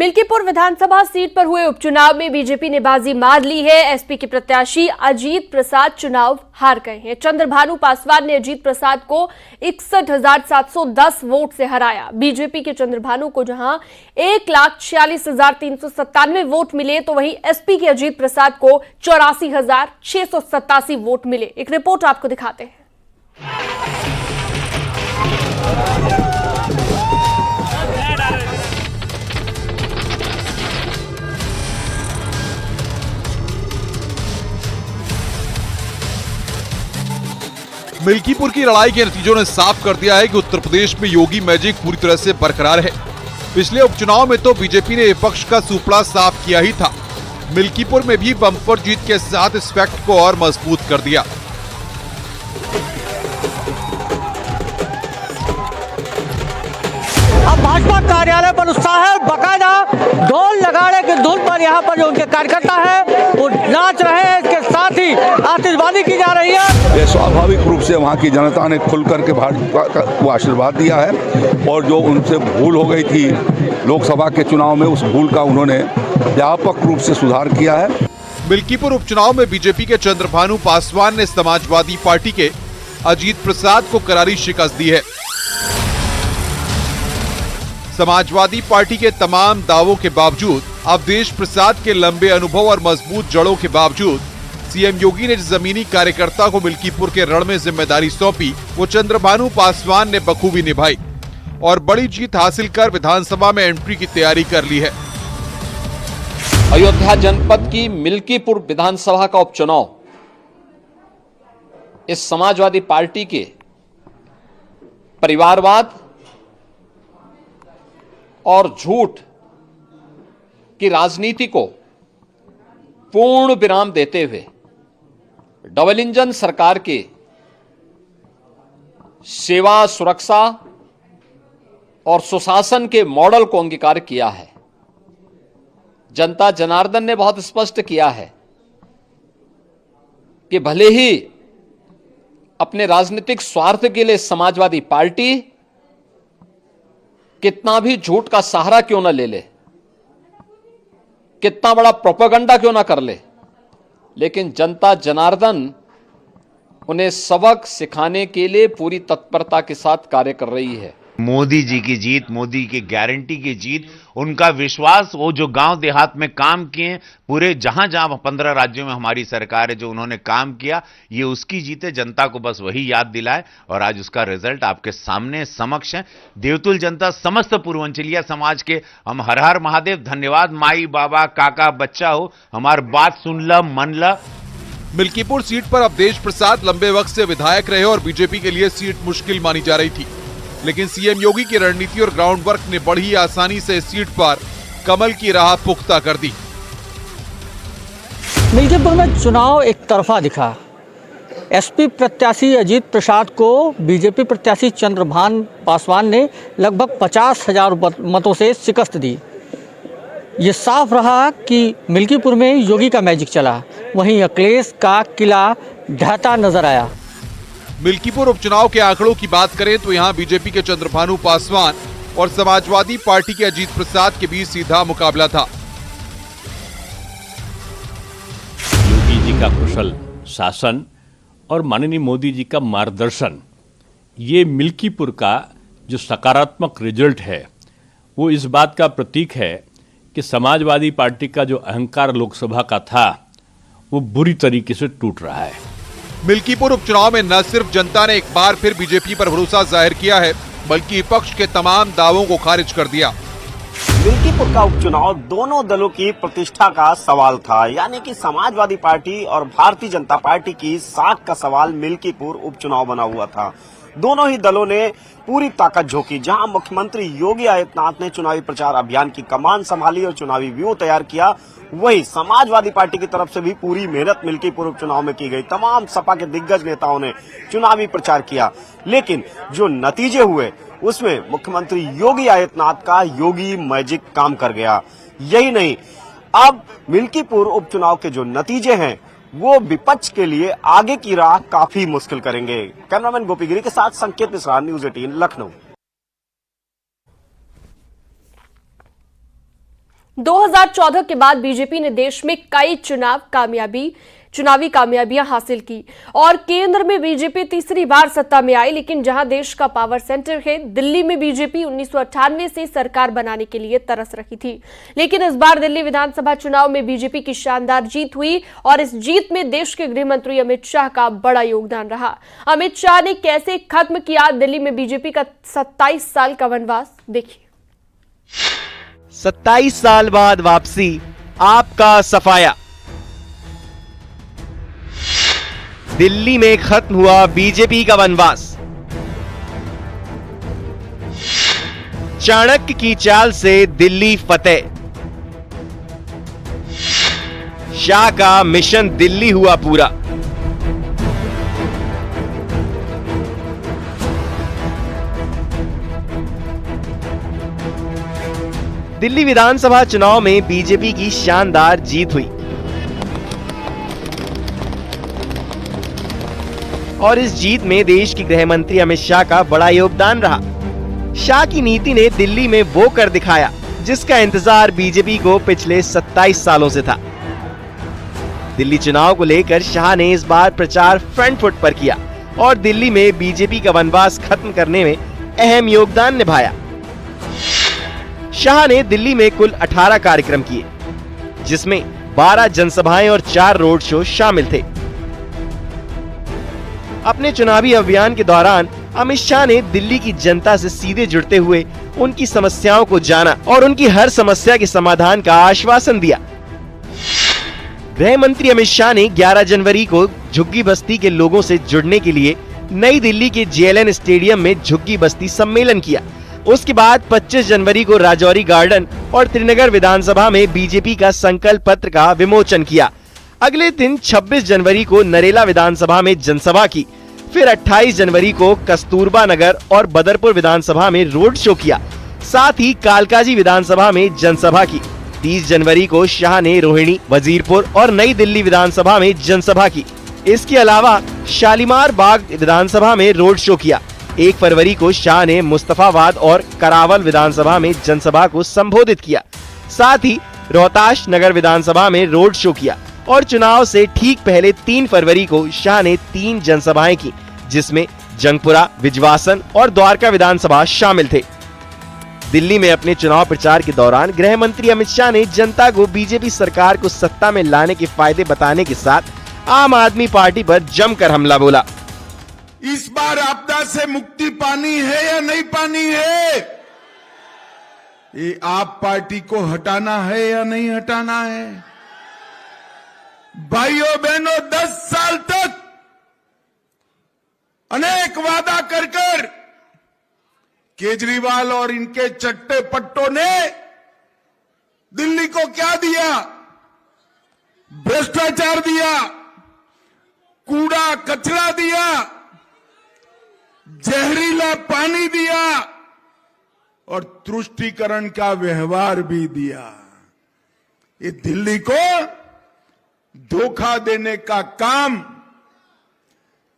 मिल्कीपुर विधानसभा seat पर हुए उपचुनाव में बीजेपी ने बाजी मार ली है। एसपी के प्रत्याशी अजीत प्रसाद चुनाव हार गए हैं। चंद्रभानु पासवान ने अजीत प्रसाद को 61,710 वोट से हराया। बीजेपी के चंद्रभानु को जहां 1,46,397 वोट मिले तो वहीं एसपी के अजीत प्रसाद को 84,687 वोट मिले। एक रिपोर्ट आपको दिखाते हैं। मिल्कीपुर की लड़ाई के नतीजों ने साफ कर दिया है कि उत्तर प्रदेश में योगी मैजिक पूरी तरह से बरकरार है। पिछले उपचुनाव में तो बीजेपी ने विपक्ष का सुपड़ा साफ किया ही था। मिल्कीपुर में भी बम्पर जीत के साथ इस फैक्ट को और मजबूत कर दिया। अब भाजपा कार्यालय पर उत्साह है। बकायदा ढोल नगाड़े के धुन पर यहाँ पर जो उनके कार्यकर्ता है वो नाच रहे हैं। इसके साथ ही आतिशबाजी की जा रही है। ये स्वाभाविक रूप से वहाँ की जनता ने खुल करके भाजपा को आशीर्वाद दिया है और जो उनसे भूल हो गई थी लोकसभा के चुनाव में, उस भूल का उन्होंने व्यापक रूप से सुधार किया है। मिल्कीपुर उपचुनाव में बीजेपी के चंद्रभानु पासवान ने समाजवादी पार्टी के अजीत प्रसाद को करारी शिकस्त दी है। समाजवादी पार्टी के तमाम दावों के बावजूद, अवधेश प्रसाद के लंबे अनुभव और मजबूत जड़ों के बावजूद सीएम योगी ने जमीनी कार्यकर्ता को मिल्कीपुर के रण में जिम्मेदारी सौंपी, वो चंद्रभानु पासवान ने बखूबी निभाई और बड़ी जीत हासिल कर विधानसभा में एंट्री की तैयारी कर ली है। अयोध्या जनपद की मिल्कीपुर विधानसभा का उपचुनाव इस समाजवादी पार्टी के परिवारवाद और झूठ की राजनीति को पूर्ण विराम देते हुए डबल इंजन सरकार के सेवा, सुरक्षा और सुशासन के मॉडल को अंगीकार किया है। जनता जनार्दन ने बहुत स्पष्ट किया है कि भले ही अपने राजनीतिक स्वार्थ के लिए समाजवादी पार्टी कितना भी झूठ का सहारा क्यों न ले ले, कितना बड़ा प्रोपेगेंडा क्यों ना कर ले, लेकिन जनता जनार्दन उन्हें सबक सिखाने के लिए पूरी तत्परता के साथ कार्य कर रही है। मोदी जी की जीत, मोदी की गारंटी की जीत, उनका विश्वास, वो जो गांव देहात में काम किए, पूरे जहां 15 राज्यों में हमारी सरकार है, जो उन्होंने काम किया, ये उसकी जीत है। जनता को बस वही याद दिलाए और आज उसका रिजल्ट आपके सामने समक्ष है। देवतुल जनता, समस्त पूर्वांचलिया समाज के हम हर हर महादेव, धन्यवाद। माई बाबा काका बच्चा हो, हमारी बात सुन ला, मन ला। मिल्कीपुर सीट पर अवधेश प्रसाद लंबे वक्त से विधायक रहे और बीजेपी के लिए सीट मुश्किल मानी जा रही थी, लेकिन सीएम योगी की रणनीति और ग्राउंड वर्क ने बड़ी आसानी से इस सीट पर कमल की राह पुख्ता कर दी। मिल्कीपुर में चुनाव एक तरफा दिखा। एसपी प्रत्याशी अजीत प्रसाद को बीजेपी प्रत्याशी चंद्रभानु पासवान ने लगभग 50,000 मतों से शिकस्त दी। ये साफ रहा कि मिल्कीपुर में योगी का मैजिक चला, वहीं अखिलेश का किला ढहता नजर आया। मिल्कीपुर उपचुनाव के आंकड़ों की बात करें तो यहां बीजेपी के चंद्रभानु पासवान और समाजवादी पार्टी के अजीत प्रसाद के बीच सीधा मुकाबला था। योगी जी का कुशल शासन और माननीय मोदी जी का मार्गदर्शन, ये मिल्कीपुर का जो सकारात्मक रिजल्ट है वो इस बात का प्रतीक है कि समाजवादी पार्टी का जो अहंकार लोकसभा का था वो बुरी तरीके से टूट रहा है। मिल्कीपुर उपचुनाव में न सिर्फ जनता ने एक बार फिर बीजेपी पर भरोसा जाहिर किया है, बल्कि विपक्ष के तमाम दावों को खारिज कर दिया। मिल्कीपुर का उपचुनाव दोनों दलों की प्रतिष्ठा का सवाल था, यानी कि समाजवादी पार्टी और भारतीय जनता पार्टी की साख का सवाल मिल्कीपुर उपचुनाव बना हुआ था। दोनों ही दलों ने पूरी ताकत झोंकी। जहां मुख्यमंत्री योगी आदित्यनाथ ने चुनावी प्रचार अभियान की कमान संभाली और चुनावी व्यूह तैयार किया, वहीं समाजवादी पार्टी की तरफ से भी पूरी मेहनत मिल्कीपुर उपचुनाव में की गई। तमाम सपा के दिग्गज नेताओं ने चुनावी प्रचार किया, लेकिन जो नतीजे हुए उसमें मुख्यमंत्री योगी आदित्यनाथ का योगी मैजिक काम कर गया। यही नहीं, अब मिल्कीपुर उपचुनाव के जो नतीजे हैं वो विपक्ष के लिए आगे की राह काफी मुश्किल करेंगे। कैमरामैन गोपीगिरी के साथ संकेत मिश्रा, न्यूज़ 18 लखनऊ। 2014 के बाद बीजेपी ने देश में कई चुनावी कामयाबियां हासिल की और केंद्र में बीजेपी तीसरी बार सत्ता में आई। लेकिन जहां देश का पावर सेंटर है, दिल्ली में बीजेपी 1998 से सरकार बनाने के लिए तरस रही थी। लेकिन इस बार दिल्ली विधानसभा चुनाव में बीजेपी की शानदार जीत हुई और इस जीत में देश के गृह मंत्री अमित शाह का बड़ा योगदान रहा। अमित शाह ने कैसे खत्म किया दिल्ली में बीजेपी का 27 साल का वनवास, देखिए। 27 साल बाद वापसी, आपका सफाया। दिल्ली में खत्म हुआ बीजेपी का वनवास। चाणक्य की चाल से दिल्ली फतेह। शाह का मिशन दिल्ली हुआ पूरा। दिल्ली विधानसभा चुनाव में बीजेपी की शानदार जीत हुई और इस जीत में देश के गृह मंत्री अमित शाह का बड़ा योगदान रहा। शाह की नीति ने दिल्ली में वो कर दिखाया जिसका इंतजार बीजेपी को पिछले 27 सालों से था। दिल्ली चुनाव को लेकर शाह ने इस बार प्रचार फ्रंट फुट पर किया और दिल्ली में बीजेपी का वनवास खत्म करने में अहम योगदान निभाया। शाह ने दिल्ली में कुल 18 कार्यक्रम किए, जिसमें 12 जनसभाएं और 4 रोड शो शामिल थे। अपने चुनावी अभियान के दौरान अमित शाह ने दिल्ली की जनता से सीधे जुड़ते हुए उनकी समस्याओं को जाना और उनकी हर समस्या के समाधान का आश्वासन दिया। गृह मंत्री अमित शाह ने 11 जनवरी को झुग्गी बस्ती के लोगों से जुड़ने के लिए नई दिल्ली के JLN स्टेडियम में झुग्गी बस्ती सम्मेलन किया। उसके बाद 25 जनवरी को राजौरी गार्डन और त्रिनगर विधानसभा में बीजेपी का संकल्प पत्र का विमोचन किया। अगले दिन 26 जनवरी को नरेला विधानसभा में जनसभा की। फिर 28 जनवरी को कस्तूरबा नगर और बदरपुर विधानसभा में रोड शो किया। साथ ही कालकाजी विधानसभा में जनसभा की। 30 जनवरी को शाह ने रोहिणी, वजीरपुर और नई दिल्ली विधानसभा में जनसभा की। इसके अलावा शालीमार बाग विधानसभा में रोड शो किया। 1 फरवरी को शाह ने मुस्तफाबाद और करावल विधानसभा में जनसभा को संबोधित किया। साथ ही रोहताश नगर विधानसभा में रोड शो किया और चुनाव से ठीक पहले 3 फरवरी को शाह ने 3 जनसभाएं की, जिसमें जंगपुरा, विजवासन और द्वारका विधानसभा शामिल थे। दिल्ली में अपने चुनाव प्रचार के दौरान गृह मंत्री अमित शाह ने जनता को बीजेपी सरकार को सत्ता में लाने के फायदे बताने के साथ आम आदमी पार्टी पर जमकर हमला बोला। इस बार आपदा से मुक्ति पानी है या नहीं पानी है? ये आप पार्टी को हटाना है या नहीं हटाना है? भाइयों बहनों, 10 साल तक अनेक वादा कर केजरीवाल और इनके चट्टे पट्टों ने दिल्ली को क्या दिया? भ्रष्टाचार दिया, कूड़ा कचरा दिया, जहरीला पानी दिया और तुष्टीकरण का व्यवहार भी दिया। ये दिल्ली को धोखा देने का काम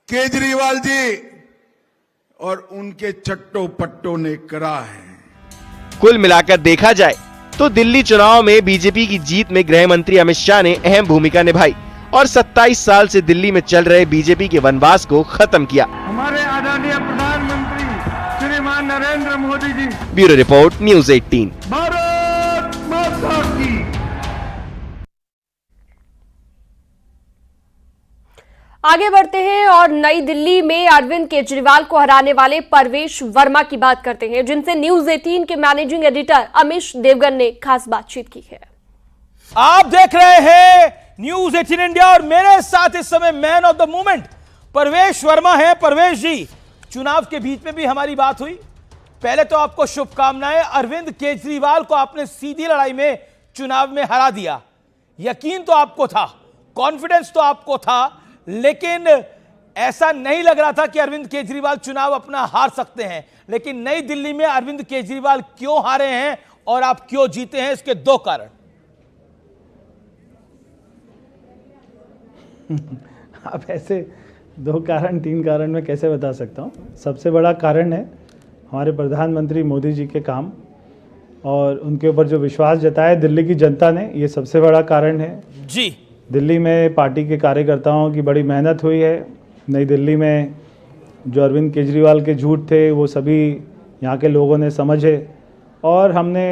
केजरीवाल जी और उनके चट्टो पट्टों ने करा है। कुल मिलाकर देखा जाए तो दिल्ली चुनाव में बीजेपी की जीत में गृह मंत्री अमित शाह ने अहम भूमिका निभाई और 27 साल से दिल्ली में चल रहे बीजेपी के वनवास को खत्म किया। हमारे आदरणीय प्रधानमंत्री श्रीमान Narendra Modi ji. Bureau report, news 18। Bharat माता की। आगे बढ़ते हैं और नई दिल्ली में अरविंद केजरीवाल को हराने वाले परवेश वर्मा की बात करते हैं, जिनसे न्यूज़ 18 के मैनेजिंग एडिटर अमीश देवगन ने खास बातचीत की है। आप देख रहे हैं न्यूज़ 18 इंडिया और मेरे साथ इस समय मैन ऑफ द मूवमेंट परवेश वर्मा है। परवेश जी, चुनाव के बीच में भी हमारी बात हुई। पहले तो आपको शुभकामनाएं। अरविंद केजरीवाल को आपने सीधी लड़ाई में चुनाव में हरा दिया। यकीन तो आपको था, कॉन्फिडेंस तो आपको था, लेकिन ऐसा नहीं लग रहा था कि अरविंद केजरीवाल चुनाव अपना हार सकते हैं। लेकिन नई दिल्ली में अरविंद केजरीवाल क्यों हारे हैं और आप क्यों जीते हैं, इसके 2 कारण। आप ऐसे 2 कारण 3 कारण मैं कैसे बता सकता हूँ। सबसे बड़ा कारण है हमारे प्रधानमंत्री मोदी जी के काम और उनके ऊपर जो विश्वास जताया दिल्ली की जनता ने, ये सबसे बड़ा कारण है जी। दिल्ली में पार्टी के कार्यकर्ताओं की बड़ी मेहनत हुई है। नई दिल्ली में जो अरविंद केजरीवाल के झूठ थे वो सभी यहाँ के लोगों ने समझे और हमने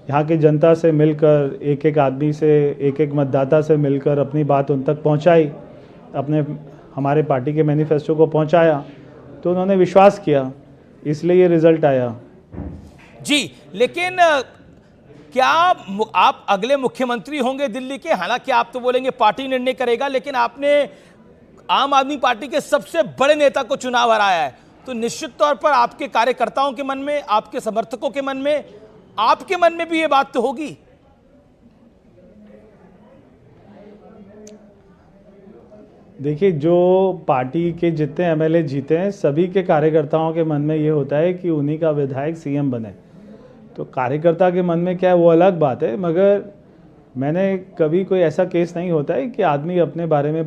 यहाँ की जनता से मिलकर, एक एक आदमी से, एक एक मतदाता से मिलकर अपनी बात उन तक पहुँचाई, हमारे पार्टी के मैनिफेस्टो को पहुँचाया, तो उन्होंने विश्वास किया, इसलिए ये रिजल्ट आया। जी, लेकिन क्या आप अगले मुख्यमंत्री होंगे दिल्ली के? हालांकि आप तो बोलेंगे पार्टी निर्णय करेगा, लेकिन आपने आम आदमी पार्टी के सबसे बड़े नेता को चुनाव हराया है, तो निश्चित तौर पर आपके कार्यकर्ताओं के मन में, आपके समर्थकों के मन में, आपके मन में भी ये बात तो होगी। देखिए, जो पार्टी के जितने एमएलए जीते हैं सभी के कार्यकर्ताओं के मन में ये होता है कि उन्हीं का विधायक सीएम बने। तो कार्यकर्ता के मन में क्या है वो अलग बात है, मगर मैंने कभी कोई ऐसा केस नहीं होता है कि आदमी अपने बारे में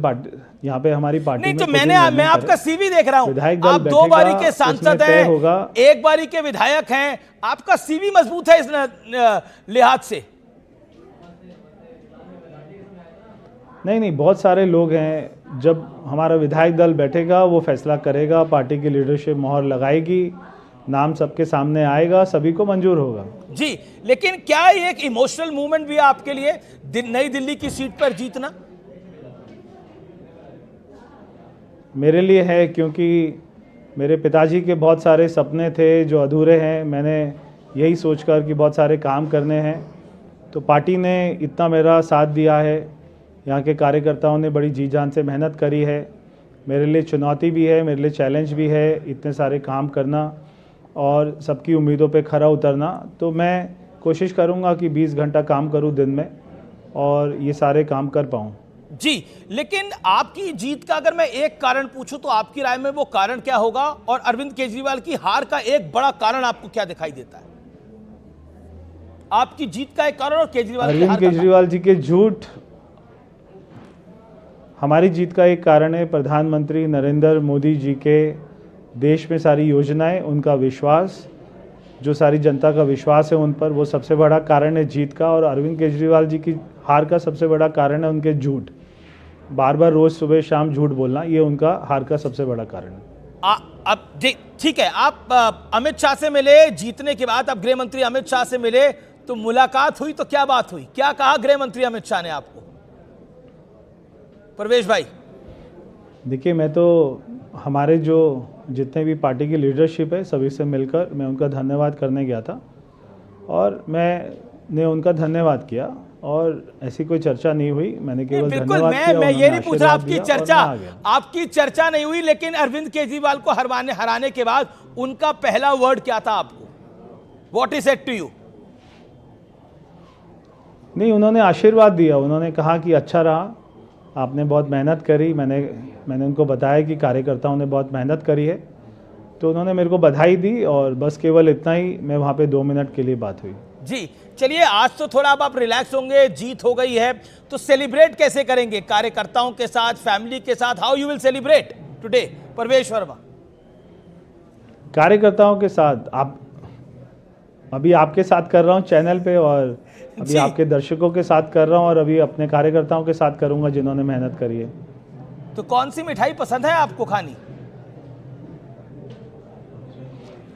यहाँ पे हमारी पार्टी नहीं, में तो मैं आपका सीवी देख रहा हूं, आप 2 बारी के सांसद हैं, 1 बारी के विधायक हैं, आपका सीवी मजबूत है इस लिहाज से। नहीं, बहुत सारे लोग हैं। जब हमारा विधायक दल बैठेगा वो फैसला करेगा, पार्टी की लीडरशिप मोहर लगाएगी, नाम सबके सामने आएगा, सभी को मंजूर होगा। जी, लेकिन क्या ये एक इमोशनल मूवमेंट भी है आपके लिए, नई दिल्ली की सीट पर जीतना? मेरे लिए है, क्योंकि मेरे पिताजी के बहुत सारे सपने थे जो अधूरे हैं। मैंने यही सोचकर कि बहुत सारे काम करने हैं, तो पार्टी ने इतना मेरा साथ दिया है, यहाँ के कार्यकर्ताओं ने बड़ी जी जान से मेहनत करी है। मेरे लिए चुनौती भी है, मेरे लिए चैलेंज भी है इतने सारे काम करना और सबकी उम्मीदों पे खरा उतरना। तो मैं कोशिश करूँगा कि 20 घंटा काम करूँ दिन में और ये सारे काम कर पाऊँ। जी, लेकिन आपकी जीत का अगर मैं एक कारण पूछूं तो आपकी राय में वो कारण क्या होगा, और अरविंद केजरीवाल की हार का एक बड़ा कारण आपको क्या दिखाई देता है? आपकी जीत का एक कारण और केजरीवाल की हार का? अरविंद केजरीवाल जी के झूठ हमारी जीत का एक कारण है। प्रधानमंत्री नरेंद्र मोदी जी के देश में सारी योजनाएं, उनका विश्वास, जो सारी जनता का विश्वास है उन पर, वो सबसे बड़ा कारण है जीत का। और अरविंद केजरीवाल जी की हार का सबसे बड़ा कारण है उनके झूठ, बार बार रोज सुबह शाम झूठ बोलना, ये उनका हार का सबसे बड़ा कारण है। अब ठीक है, आप अमित शाह से मिले जीतने के बाद, अब गृह मंत्री अमित शाह से मिले, तो मुलाकात हुई तो क्या बात हुई, क्या कहा गृह मंत्री अमित शाह ने आपको? परवेश भाई, देखिए, मैं तो हमारे जो जितने भी पार्टी की लीडरशिप है सभी से मिलकर मैं उनका धन्यवाद करने गया था और मैंने उनका धन्यवाद किया और ऐसी कोई चर्चा नहीं हुई। मैंने केवल धन्यवाद किया। मैं ये नहीं पूछ रहा आपकी चर्चा नहीं हुई, लेकिन अरविंद केजरीवाल को हराने के बाद उनका पहला वर्ड क्या था आपको? What is said to you? नहीं, उन्होंने आशीर्वाद दिया। उन्होंने कहा कि अच्छा रहा, आपने बहुत मेहनत करी। मैंने उनको बताया कि कार्यकर्ताओं ने बहुत मेहनत करी है, तो उन्होंने मेरे को बधाई दी और बस केवल इतना ही। मैं वहाँ पे 2 मिनट के लिए बात हुई। जी, चलिए, आज तो थोड़ा अब आप रिलैक्स होंगे, जीत हो गई है, तो सेलिब्रेट कैसे करेंगे? कार्यकर्ताओं के साथ, फैमिली के साथ, how you will celebrate today? Parvesh Verma. कार्यकर्ताओं के साथ अभी आपके साथ कर रहा हूँ चैनल पे, और अभी आपके दर्शकों के साथ कर रहा हूँ, और अभी अपने कार्यकर्ताओं के साथ करूंगा जिन्होंने मेहनत करी है। तो कौन सी मिठाई पसंद है आपको खानी?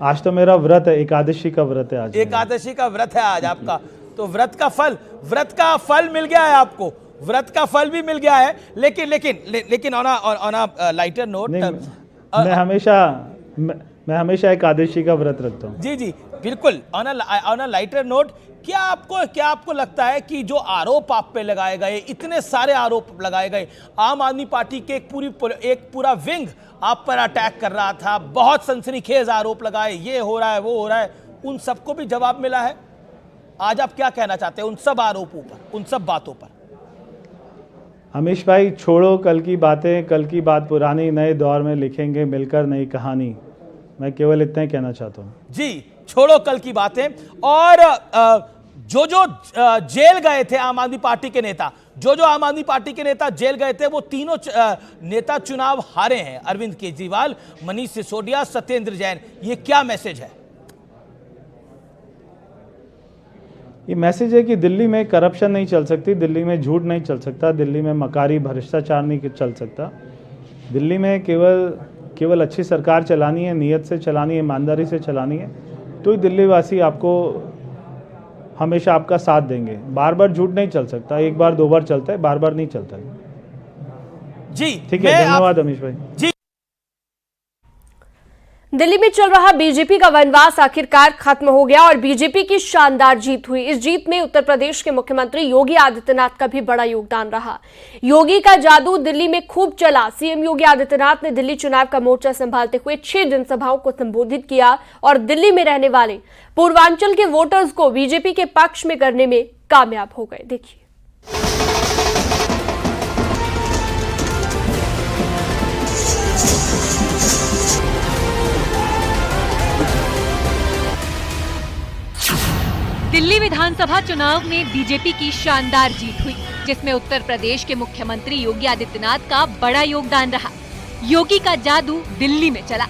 आज तो मेरा व्रत है, एकादशी का व्रत है आज। एकादशी का व्रत है आज आपका, तो व्रत का फल मिल गया है आपको, व्रत का फल भी मिल गया है। लेकिन ऑन अ लाइटर नोट, मैं हमेशा एकादशी का व्रत रखता हूँ। जी, बिल्कुल। ऑन अ लाइटर नोट, क्या आपको लगता है कि जो आरोप आप पे लगाए गए, इतने सारे आरोप लगाए गए, आम आदमी पार्टी के एक पूरा विंग आप पर अटैक कर रहा था, बहुत सनसनीखेज आरोप लगाए, ये हो रहा है, वो हो रहा है, उन सबको भी जवाब मिला है? आज आप क्या कहना चाहते हैं उन सब आरोपों पर, उन सब बातों पर? अमीश भाई, छोड़ो कल की बातें, कल की बात पुरानी, नए दौर में लिखेंगे मिलकर नई कहानी। मैं केवल इतना ही कहना चाहता हूँ। जी, छोड़ो कल की बातें। और जो जेल गए थे आम आदमी पार्टी के नेता, जो आम आदमी पार्टी के नेता जेल गए थे, वो तीनों नेता चुनाव हारे हैं। अरविंद केजरीवाल, मनीष सिसोदिया, सत्येंद्र जैन। ये क्या मैसेज है? ये मैसेज है कि दिल्ली में करप्शन नहीं चल सकती, दिल्ली में झूठ नहीं चल सकता, दिल्ली में मकारी भ्रष्टाचार नहीं चल सकता। दिल्ली में केवल अच्छी सरकार चलानी है, नीयत से चलानी है, ईमानदारी से चलानी है, तो ही दिल्ली वासी आपको हमेशा आपका साथ देंगे। बार बार झूठ नहीं चल सकता, एक बार दो बार चलता है, बार बार नहीं चलता है। जी ठीक है, धन्यवाद अमीश भाई। जी, दिल्ली में चल रहा बीजेपी का वनवास आखिरकार खत्म हो गया और बीजेपी की शानदार जीत हुई। इस जीत में उत्तर प्रदेश के मुख्यमंत्री योगी आदित्यनाथ का भी बड़ा योगदान रहा। योगी का जादू दिल्ली में खूब चला। सीएम योगी आदित्यनाथ ने दिल्ली चुनाव का मोर्चा संभालते हुए 6 जनसभाओं को संबोधित किया और दिल्ली में रहने वाले पूर्वांचल के वोटर्स को बीजेपी के पक्ष में करने में कामयाब हो गए। देखिए। दिल्ली विधानसभा चुनाव में बीजेपी की शानदार जीत हुई, जिसमें उत्तर प्रदेश के मुख्यमंत्री योगी आदित्यनाथ का बड़ा योगदान रहा। योगी का जादू दिल्ली में चला।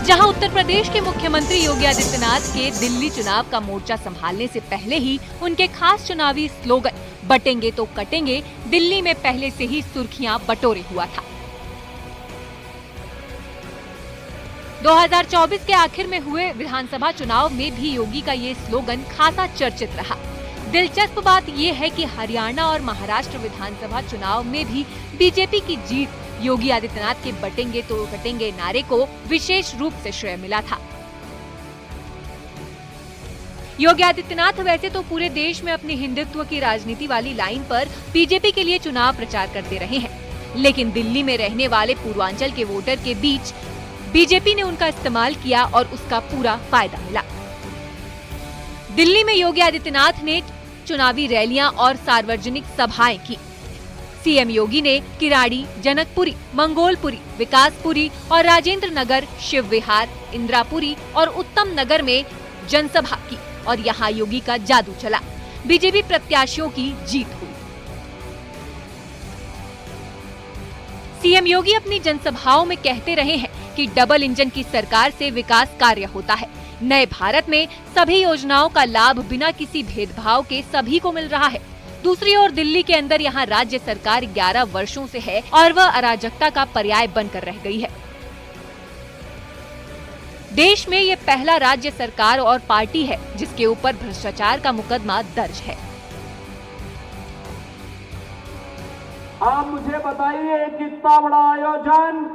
जहां उत्तर प्रदेश के मुख्यमंत्री योगी आदित्यनाथ के दिल्ली चुनाव का मोर्चा संभालने से पहले ही उनके खास चुनावी स्लोगन बटेंगे तो कटेंगे दिल्ली में पहले से ही सुर्खियां बटोरे हुआ था। 2024 के आखिर में हुए विधानसभा चुनाव में भी योगी का ये स्लोगन खासा चर्चित रहा। दिलचस्प बात ये है कि हरियाणा और महाराष्ट्र विधानसभा चुनाव में भी बीजेपी की जीत योगी आदित्यनाथ के बटेंगे तो कटेंगे नारे को विशेष रूप से श्रेय मिला था। योगी आदित्यनाथ वैसे तो पूरे देश में अपनी हिंदुत्व की राजनीति वाली लाइन पर बीजेपी के लिए चुनाव प्रचार करते रहे हैं, लेकिन दिल्ली में रहने वाले पूर्वांचल के वोटर के बीच बीजेपी ने उनका इस्तेमाल किया और उसका पूरा फायदा मिला। दिल्ली में योगी आदित्यनाथ ने चुनावी रैलियां और सार्वजनिक सभाएं की। सीएम योगी ने किराड़ी, जनकपुरी, मंगोलपुरी, विकासपुरी और राजेंद्र नगर, शिव विहार, इंदिरापुरी और उत्तम नगर में जनसभा की और यहां योगी का जादू चला। बीजेपी प्रत्याशियों की जीत हुई। सीएम योगी अपनी जनसभाओं में कहते रहे हैं कि डबल इंजन की सरकार से विकास कार्य होता है। नए भारत में सभी योजनाओं का लाभ बिना किसी भेदभाव के सभी को मिल रहा है। दूसरी ओर दिल्ली के अंदर यहाँ राज्य सरकार 11 वर्षों से है और वह अराजकता का पर्याय बनकर रह गई है। देश में ये पहला राज्य सरकार और पार्टी है जिसके ऊपर भ्रष्टाचार का मुकदमा दर्ज है। आप मुझे बताइए कितना बड़ा आयोजन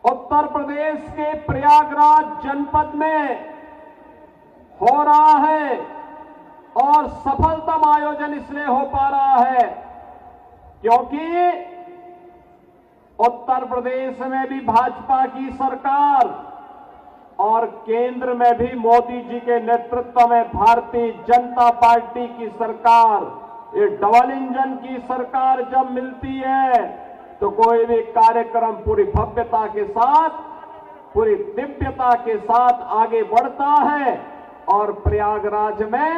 उत्तर प्रदेश के प्रयागराज जनपद में हो रहा है और सफलतम आयोजन इसलिए हो पा रहा है क्योंकि उत्तर प्रदेश में भी भाजपा की सरकार और केंद्र में भी मोदी जी के नेतृत्व में भारतीय जनता पार्टी की सरकार, ये डबल इंजन की सरकार जब मिलती है तो कोई भी कार्यक्रम पूरी भव्यता के साथ, पूरी दिव्यता के साथ आगे बढ़ता है और प्रयागराज में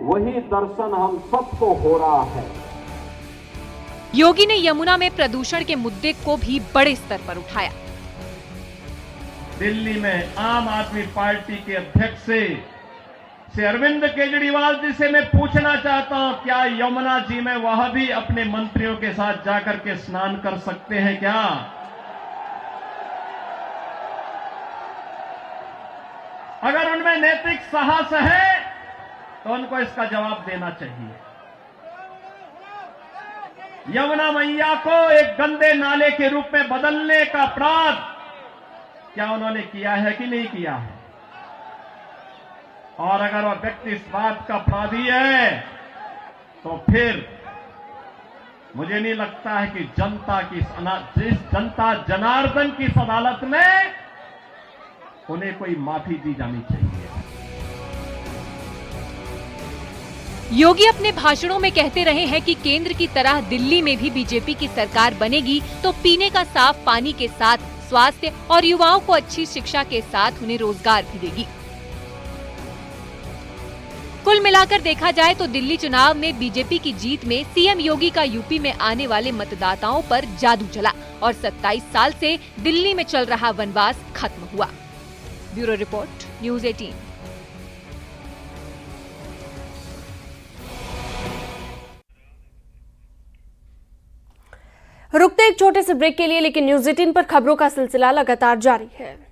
वही दर्शन हम सबको हो रहा है। योगी ने यमुना में प्रदूषण के मुद्दे को भी बड़े स्तर पर उठाया। दिल्ली में आम आदमी पार्टी के अध्यक्ष से अरविंद केजरीवाल जी से मैं पूछना चाहता हूं, क्या यमुना जी में वह भी अपने मंत्रियों के साथ जाकर के स्नान कर सकते हैं क्या? अगर उनमें नैतिक साहस है तो उनको इसका जवाब देना चाहिए। यमुना मैया को एक गंदे नाले के रूप में बदलने का अपराध क्या उन्होंने किया है कि नहीं किया है? और अगर वह व्यक्ति इस बात का अपराधी है तो फिर मुझे नहीं लगता है कि जिस जनता जनार्दन की इस अदालत में उन्हें कोई माफी दी जानी चाहिए। योगी अपने भाषणों में कहते रहे हैं कि केंद्र की तरह दिल्ली में भी बीजेपी की सरकार बनेगी तो पीने का साफ पानी के साथ स्वास्थ्य और युवाओं को अच्छी शिक्षा के साथ उन्हें रोजगार भी देगी। कुल मिलाकर देखा जाए तो दिल्ली चुनाव में बीजेपी की जीत में सीएम योगी का यूपी में आने वाले मतदाताओं पर जादू चला और 27 साल से दिल्ली में चल रहा वनवास खत्म हुआ। Bureau report. न्यूज 18। रुकते एक छोटे से ब्रेक के लिए, लेकिन न्यूज 18 पर खबरों का सिलसिला लगातार जारी है।